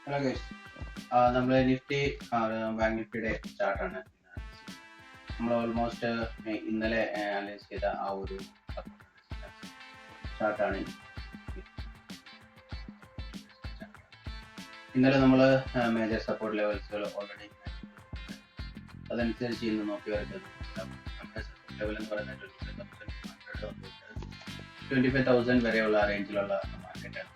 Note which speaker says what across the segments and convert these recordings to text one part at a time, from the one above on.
Speaker 1: Hello guys, നമ്മൾ Nifty bank നിഫ്റ്റിയുടെ ചാർട്ടാണ് നമ്മൾ ഓൾമോസ്റ്റ് ഇന്നലെ അനലൈസ് ചെയ്ത ആ ഒരു ചാർട്ടാണ്. ഇന്നലെ നമ്മൾ മേജർ സപ്പോർട്ട് ലെവൽസുകൾ ഓൾറെഡി അതനുസരിച്ച് ഇന്ന് നോക്കി വരുന്നത് നമ്മുടെ സപ്പോർട്ട് ലെവൽ എന്ന് പറയുന്നത് 25,000 വരെയുള്ള റേഞ്ചിലുള്ള മാർക്കറ്റാണ്.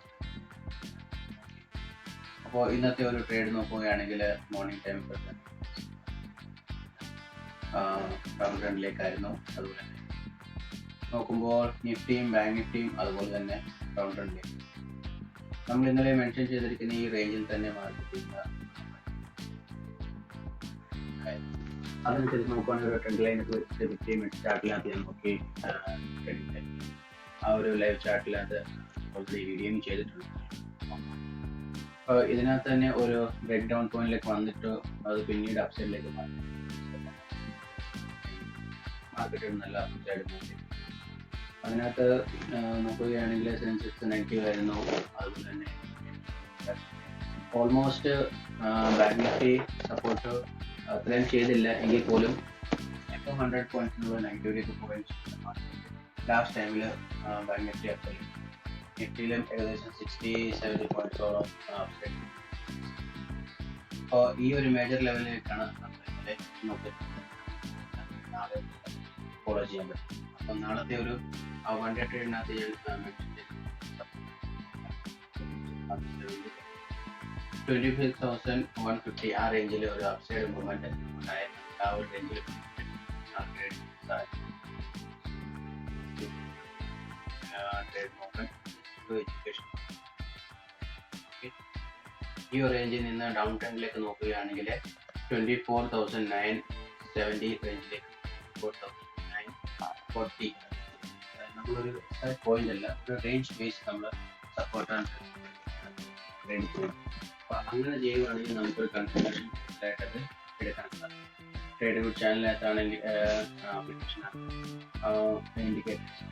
Speaker 1: അപ്പോൾ ഇന്നത്തെ ഒരു ട്രേഡ് നോക്കുകയാണെങ്കിൽ മോർണിംഗ് ടൈം ഡൗൺ ട്രെൻഡിലേക്കായിരുന്നു. അതുപോലെ തന്നെ നോക്കുമ്പോൾ നിഫ്റ്റിയും ബാങ്ക് നിഫ്റ്റിയും അതുപോലെ തന്നെ ഡൗൺ ട്രെൻഡിലേക്ക്. നമ്മൾ ഇന്നലെ മെൻഷൻ ചെയ്തിരിക്കുന്ന ഈ റേഞ്ചിൽ തന്നെ മാർക്കറ്റ് അതനുസരിച്ച് നോക്കുകയാണെങ്കിൽ ഒരു ട്രെൻഡ് ലൈൻ ചാർട്ടിനകത്ത് ഞാൻ നോക്കി ആ ഒരു ലൈവ് ചാർട്ടിനകത്ത് ഓൾറെഡി വീഡിയോയും ചെയ്തിട്ടുണ്ട്. ഇതിനകത്ത് തന്നെ ഒരു ബ്രേക്ക് ഡൗൺ പോയിന്റിലേക്ക് വന്നിട്ട് അത് പിന്നീട് അപ്സൈഡിലേക്ക് മാർക്കറ്റ് നല്ല അപ്സൈഡ് മൂവ്. അതിനകത്ത് നോക്കുകയാണെങ്കിൽ സെൻസെക്സ് നെഗറ്റീവ് ആയിരുന്നു. അതുപോലെ തന്നെ ഓൾമോസ്റ്റ് ബാങ്ക് നിഫ്റ്റി സപ്പോർട്ട് അത്രയും ചെയ്തില്ല എങ്കിൽ പോലും 100 പോയിന്റ്സിനുള്ള നെഗറ്റീവിലേക്ക് പോയിന്റ് ലാസ്റ്റ് ടൈമിൽ ബാങ്ക് നിഫ്റ്റി അപ്സൈഡ്, നിഫ്റ്റിയിലും ഏകദേശം 60-70 പോയിന്റ്സോളം അപ്സൈഡ്. അപ്പോൾ ഈ ഒരു മേജർ ലെവലിലേക്കാണ് നമുക്ക് നാളെ ഫോളോ ചെയ്യാൻ പറ്റും. അപ്പം നാളത്തെ ഒരു 1 ട്രേഡിനകത്ത് ഞാൻ 25,150 ആ റേഞ്ചിൽ ഒരു അപ്സൈഡ് മൂവ്മെന്റ് ഉണ്ടായിരുന്നു. ആ ഒരു റേഞ്ചിൽ ഈ ഒരു റേഞ്ചിൽ നിന്ന് ഡൗൺ ട്രെൻഡിലേക്ക് നോക്കുകയാണെങ്കിൽ 24,970 റേഞ്ചിലേക്ക് 4,940 നമ്മളൊരു പോയിന്റ് അല്ല, ഒരു റേഞ്ച് ബേസ് നമ്മൾ സപ്പോർട്ടാണ് ട്രേഡ് ചെയ്യും. അപ്പോൾ അങ്ങനെ ചെയ്യുകയാണെങ്കിൽ നമുക്കൊരു കൺഫർമേഷൻ ആയിട്ടത് എടുക്കാൻ സാധിക്കും. ട്രേഡ് ചാനലിനകത്താണെങ്കിൽ ആപ്ലിക്കേഷനാണ് ഇൻഡിക്കേറ്റേഴ്സ്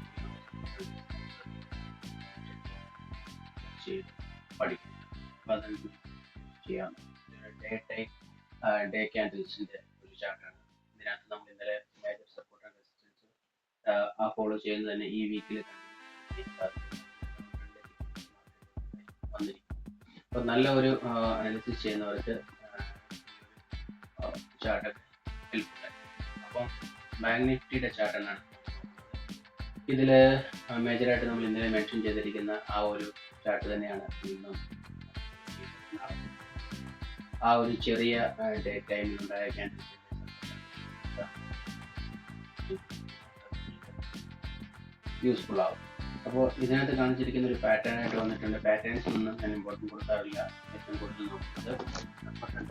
Speaker 1: പഠിക്കും. അപ്പോൾ അത് ചെയ്യാം. ഡേ ക്യാൻഡിൽസിന്റെ ഒരു ചാർട്ടാണ്. ഇതിനകത്ത് നമ്മൾ ഇന്നലെ major support and resistance follow ചെയ്യുന്നത് തന്നെ ഈ വീക്കിൽ വന്നിരിക്കും. അപ്പോൾ നല്ല ഒരു അനാലിസിസ് ചെയ്യുന്നവർക്ക് ചാർട്ടൊക്കെ ഹെൽപ്ഫുൾ. അപ്പം ബാങ്ക് നിഫ്റ്റിയുടെ ചാർട്ടാണ് ഇതിൽ മേജറായിട്ട് നമ്മൾ ഇന്നലെ മെൻഷൻ ചെയ്തിരിക്കുന്ന ആ ഒരു ചാർട്ട് തന്നെയാണ് ഇന്നും ആ ഒരു ചെറിയ ഡേ ടൈമിലുണ്ടായ ക്യാൻഡിൽ യൂസ്ഫുൾ ആവും. അപ്പോൾ ഇതിനകത്ത് കാണിച്ചിരിക്കുന്ന ഒരു പാറ്റേൺ ആയിട്ട് വന്നിട്ടുണ്ട്. പാറ്റേൺസ് ഒന്നും ഞാൻ ഇമ്പോർട്ടൻറ്റ് കൊടുക്കാറില്ല. ഏറ്റവും കൂടുതൽ നോക്കുന്നത്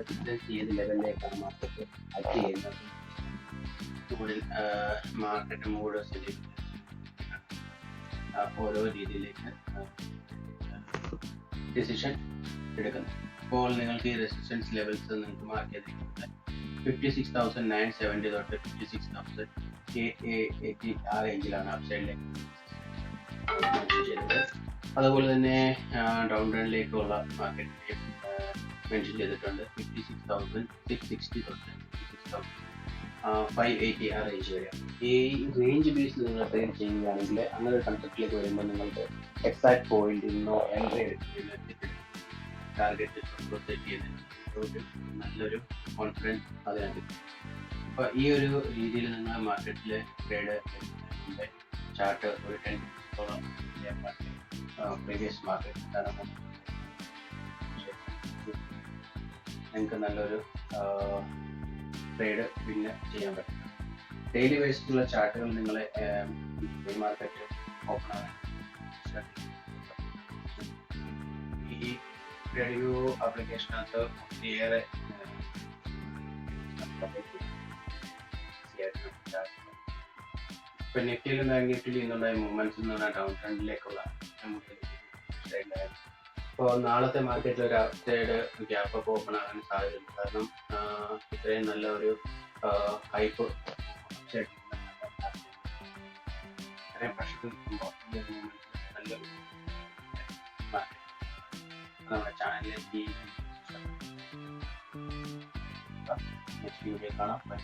Speaker 1: ഡിസ്റ്റൻസ് ഏത് ലെവലിലേക്കാണ് മാർക്കറ്റ് അറ്റ് ചെയ്യുന്നത്, കൂടുതൽ മാർക്കറ്റ് മൂഡ് ഓരോ രീതിയിലേക്ക് ഡിസിഷൻ എടുക്കുന്നത്. ഇപ്പോൾ നിങ്ങൾക്ക് ഈ റെസിസ്റ്റൻസ് ലെവൽസ് നിങ്ങൾക്ക് മാർക്ക് ചെയ്തിരിക്കുന്നത് 56,970 തൊട്ട് 56,880 ആ റേഞ്ചിലാണ് അപ്സൈഡിലേക്ക് ചെയ്തത്. അതുപോലെ തന്നെ ഡൗൺ ട്രെൻഡിലേക്കുള്ള മാർക്കറ്റ് മെൻഷൻ ചെയ്തിട്ടുണ്ട്. 56,660 തൊട്ട് 56,580 ആ റേഞ്ച് വരെ. ഈ റേഞ്ച് ബേസ് നിങ്ങൾ ട്രേഡ് ചെയ്യുകയാണെങ്കിൽ അങ്ങനെ ഒരു കൺസെപ്റ്റിലേക്ക് വരുമ്പോൾ നിങ്ങൾക്ക് എക്സാക്ട് പോയിന്റ് ഇന്നോ ടാർഗറ്റ് സെറ്റ് ചെയ്യുന്നതിന് നല്ലൊരു കോൺഫിഡൻസ് അതിനകത്ത്. അപ്പോൾ ഈ ഒരു രീതിയിൽ നിങ്ങൾ മാർക്കറ്റിൽ ട്രേഡ് ചാർട്ട് ഒരു 10 മിനിറ്റ്സോളം പ്രീവിയസ് മാർക്കറ്റ് നിങ്ങൾക്ക് നല്ലൊരു ട്രേഡ് പിന്നെ ചെയ്യാൻ പറ്റും. ഡെയിലി ബേസിലുള്ള ചാർട്ടുകൾ നിങ്ങൾ മാർക്കറ്റ് ഓപ്പൺ ആകാൻ ഈ റേഡിയോ ആപ്ലിക്കേഷനകത്ത് ഒത്തിരിയേറെ ഇപ്പം നിഫ്റ്റിയിലും ബാങ്ക് നിഫ്റ്റിയിലും ഇന്നുണ്ടായ മൂവ്മെന്റ്സ് എന്ന് പറഞ്ഞാൽ ഡൗൺ ട്രെൻഡിലേക്കുള്ള ഇപ്പോൾ നാളത്തെ മാർക്കറ്റിൽ ഒരു അപ്സൈഡ് ഗ്യാപ്പ് ഒക്കെ ഓപ്പൺ ആകാൻ സാധ്യതയുണ്ട്. കാരണം ഇത്രയും നല്ല ഒരു ഹൈപ്പ് അപ്സൈഡ് ഇത്രയും പ്രഷർ നിൽക്കുമ്പോൾ നല്ലൊരു നമ്മുടെ ചാനലിലേക്ക് നോക്കുക. നെക്സ്റ്റ് വീഡിയോ കാണാം. ബൈ.